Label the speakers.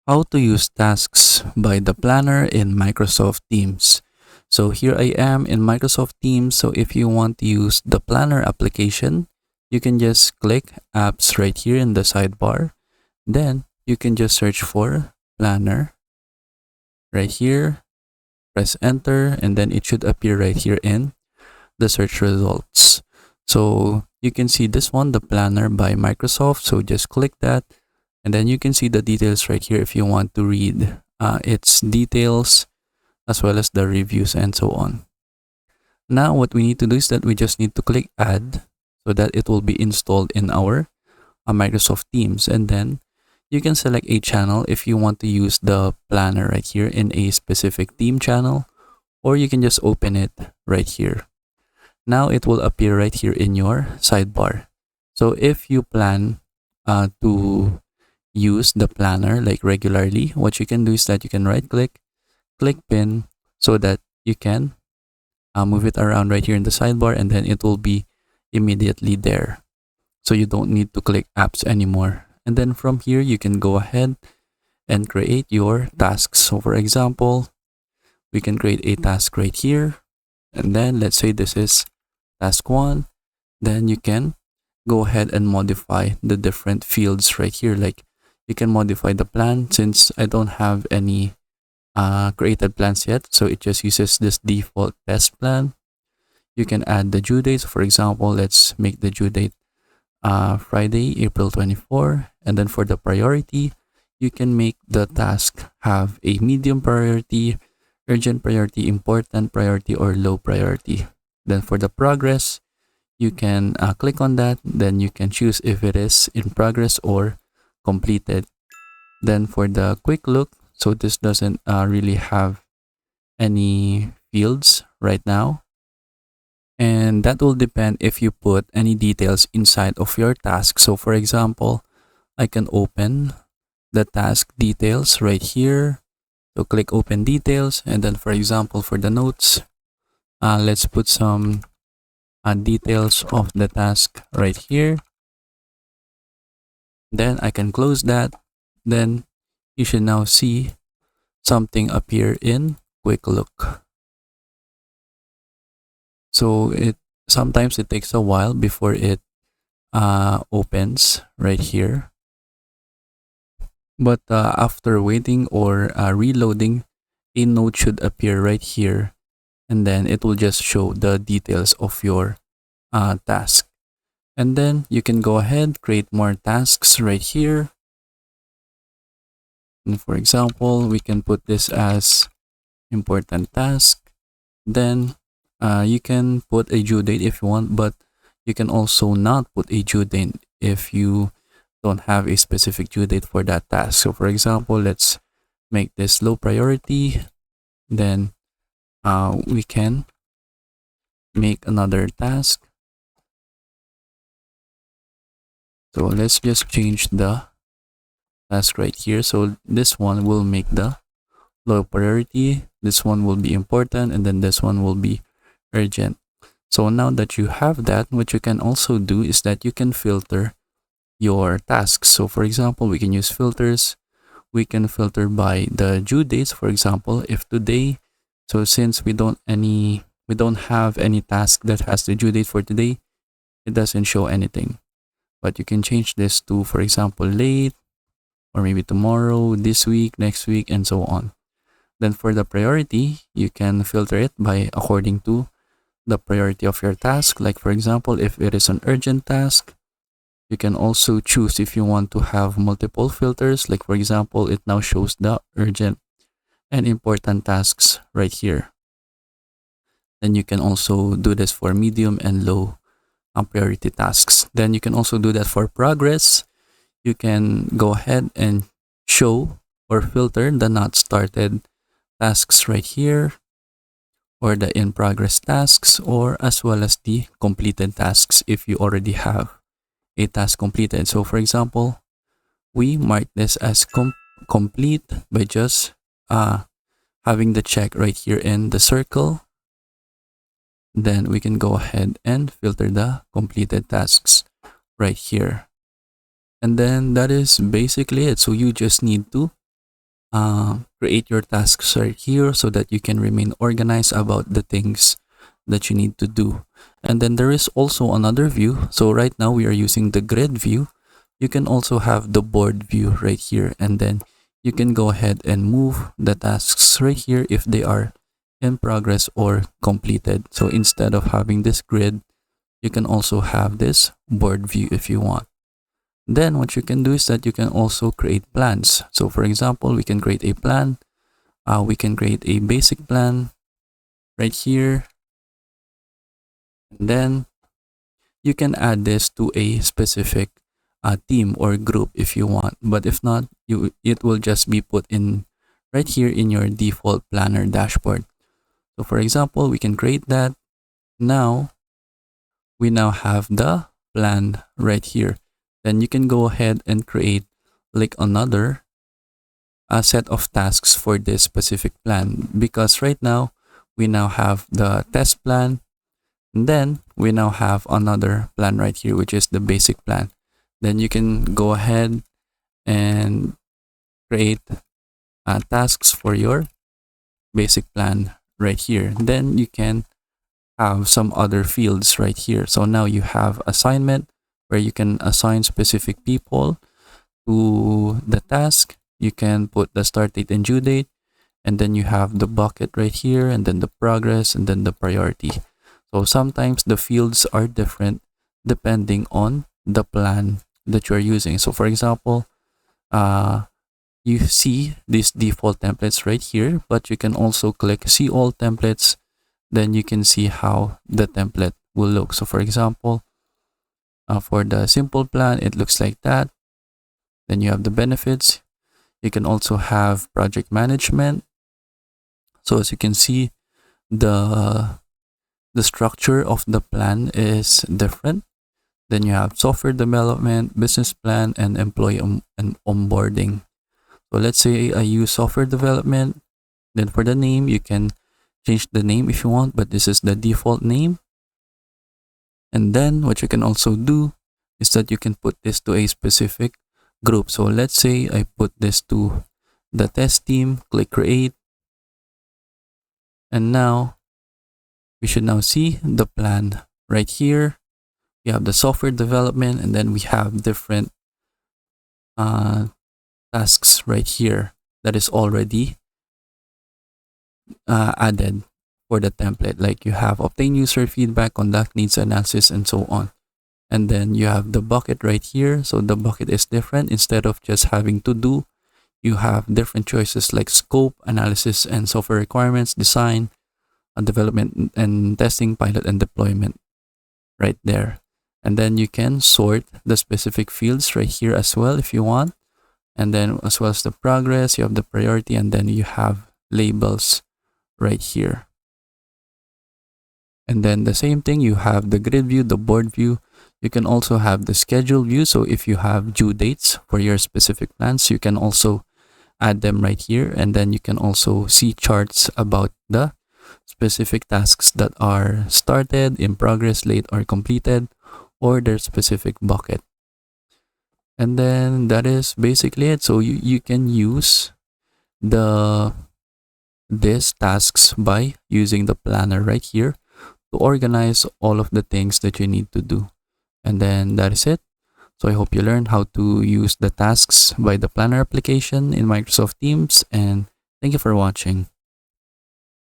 Speaker 1: How to use tasks by the planner in Microsoft Teams. So here I am in Microsoft Teams. So if you want to use the planner application, you can just click apps right here in the sidebar. Then you can just search for planner right here, press enter, and then it should appear right here in the search results. So you can see this one, the planner by Microsoft. So just click that. And then you can see the details right here if you want to read its details as well as the reviews and so on. Now what we need to do is that we just need to click add so that it will be installed in our Microsoft Teams. And then you can select a channel if you want to use the planner right here in a specific team channel, or you can just open it right here. Now it will appear right here in your sidebar. So if you plan to use the planner like regularly, what you can do is that you can right click, click pin, so that you can move it around right here in the sidebar, and then it will be immediately there. So you don't need to click apps anymore. And then from here, you can go ahead and create your tasks. So for example, we can create a task right here. And then let's say this is task 1. Then you can go ahead and modify the different fields right here. Like you can modify the plan since I don't have any created plans yet. So it just uses this default test plan. You can add the due dates. For example, let's make the due date Friday, April 24. And then for the priority, you can make the task have a medium priority, urgent priority, important priority, or low priority. Then for the progress, you can click on that. Then you can choose if it is in progress or completed. Then for the quick look, so this doesn't really have any fields right now. And that will depend if you put any details inside of your task. So for example, I can open the task details right here. So click open details. And then for example, for the notes, let's put some details of the task right here. Then I can close that. Then you should now see something appear in quick look. So sometimes it takes a while before it opens right here. But after waiting or reloading, a note should appear right here, and then it will just show the details of your task. And then you can go ahead, create more tasks right here. And for example, we can put this as important task. Then you can put a due date if you want, but you can also not put a due date if you don't have a specific due date for that task. So for example, let's make this low priority. Then we can make another task. So let's just change the task right here. So this one will make the low priority. This one will be important, and then this one will be urgent. So now that you have that, what you can also do is that you can filter your tasks. So for example, we can use filters. We can filter by the due dates. For example, if today, so since we don't have any task that has the due date for today, it doesn't show anything. But you can change this to, for example, late, or maybe tomorrow, this week, next week, and so on. Then for the priority, you can filter it by according to the priority of your task. Like for example, if it is an urgent task, you can also choose if you want to have multiple filters. Like for example, it now shows the urgent and important tasks right here. Then you can also do this for medium and low priority tasks. Then you can also do that for progress. You can go ahead and show or filter the not started tasks right here, or the in progress tasks, or as well as the completed tasks if you already have a task completed. So for example, we mark this as complete by just having the check right here in the circle. Then we can go ahead and filter the completed tasks right here. And then that is basically it. So you just need to create your tasks right here so that you can remain organized about the things that you need to do. And then there is also another view. So right now we are using the grid view. You can also have the board view right here, and then you can go ahead and move the tasks right here if they are in progress or completed. So instead of having this grid, you can also have this board view if you want. Then what you can do is that you can also create plans. So for example, we can create a plan. We can create a basic plan right here. And then you can add this to a specific team or group if you want. But if not, it will just be put in right here in your default planner dashboard. So for example, we can create that. Now, we now have the plan right here. Then you can go ahead and create like another set of tasks for this specific plan, because right now we now have the test plan, and then we now have another plan right here, which is the basic plan. Then you can go ahead and create tasks for your basic plan right here. Then you can have some other fields right here. So now you have assignment, where you can assign specific people to the task. You can put the start date and due date, and then you have the bucket right here, and then the progress, and then the priority. So sometimes the fields are different depending on the plan that you're using. So for example, you see these default templates right here, but you can also click see all templates. Then you can see how the template will look. So for example, for the simple plan, it looks like that. Then you have the benefits. You can also have project management. So as you can see, the structure of the plan is different. Then you have software development, business plan, and employee and onboarding. So let's say I use software development. Then for the name, you can change the name if you want, but this is the default name. And then what you can also do is that you can put this to a specific group. So let's say I put this to the test team, click create. And now we should now see the plan right here. We have the software development, and then we have different tasks right here that is already added for the template. Like you have obtain user feedback, conduct needs analysis, and so on. And then you have the bucket right here. So the bucket is different. Instead of just having to do, you have different choices like scope, analysis, and software requirements, design, development and testing, pilot, and deployment right there. And then you can sort the specific fields right here as well if you want. And then as well as the progress, you have the priority, and then you have labels right here. And then the same thing, you have the grid view, the board view. You can also have the schedule view. So if you have due dates for your specific plans, you can also add them right here. And then you can also see charts about the specific tasks that are started, in progress, late, or completed, or their specific bucket. And then that is basically it. So you can use these tasks by using the planner right here to organize all of the things that you need to do. And then that is it. So I hope you learned how to use the tasks by the planner application in Microsoft Teams, and thank you for watching.